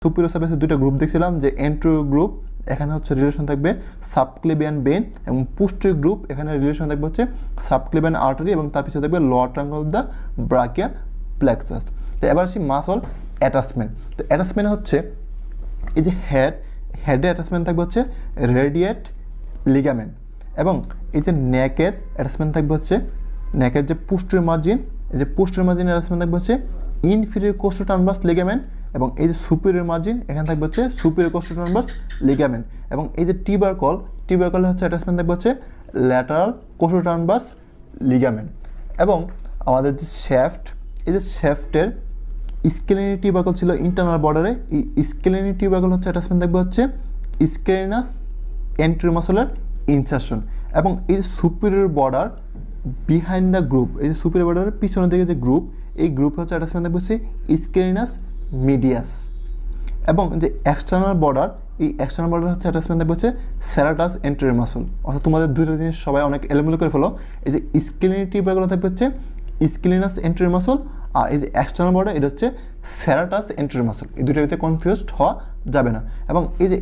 Superior সারফেসে দুটো group দেখছিলাম যে এন্টেরিয়র গ্রুপ এখানে হচ্ছে রিলেশন থাকবে সাবক্লেভিয়ান ভেইন এবং পোস্টেরিয়র গ্রুপ এখানে রিলেশন থাকবে হচ্ছে সাবক্লেভিয়ান আর্টারি এবং তার পিছনে থাকবে lower triangle of the brachial plexus. তো এবার আসি মাসল অ্যাটাচমেন্ট। তো অ্যাটাচমেন্ট হচ্ছে এই যে হেডে অ্যাটাচমেন্ট থাকবে হচ্ছে রেডিয়েট লিগামেন্ট এবং এই যে নেকের অ্যাটাচমেন্ট থাকবে হচ্ছে নেকের যে পোস্টেরিয়র মার্জিন, এই যে পোস্টেরিয়র মার্জিন অ্যাটাচমেন্ট থাকবে হচ্ছে ইনফিরিয়র কোস্টোট্রান্সভার্স লিগামেন্ট এবং এই যে সুপিরিয়র মার্জিন এখানে থাকবে হচ্ছে সুপিরিয়র কোস্টোট্রান্সভার্স লিগামেন্ট এবং এই যে টিবারকল হচ্ছে অ্যাটাচমেন্ট থাকবে হচ্ছে ল্যাটারাল কোস্টোট্রান্সভার্স লিগামেন্ট এবং আমাদের যে শ্যাফট, এই যে শ্যাফটের স্কেলেনি টিউবারকল ছিল ইন্টারনাল বর্ডারে, এই স্কেলেনি টিউবারকল হচ্ছে অ্যাটাচমেন্ট থাকবে হচ্ছে স্কেলিনাস এন্ট্রিমাসলার ইনসারশন এবং এই যে superior border behind the group, এই যে সুপিরিয়র বর্ডারের পিছনের দিকে যে গ্রুপ, এই গ্রুপ হচ্ছে অ্যাটাচমেন্ট থাকবে হচ্ছে স্কেলিনাস মিডিয়াস এবং যে এক্সটার্নাল বর্ডার, এই এক্সটার্নাল বর্ডার হচ্ছে অ্যাটাচমেন্ট থাকবে হচ্ছে সেরাটাস এন্টেরিয়র মাসল। অর্থাৎ তোমাদের দুইটা জিনিস সবাই অনেক এলোমেলো করে ফেলো। এই যে স্কেলিনি টিউবারকল থাকবে হচ্ছে স্কেলিনাস এন্টেরিয়র মাসল আর এই যে এক্সটার্নাল বর্ডার এটা হচ্ছে সেরাটাস এন্টেরিয়র মাসল। এই দুটোর ভিতরে কনফিউজড হওয়া যাবে না এবং এই যে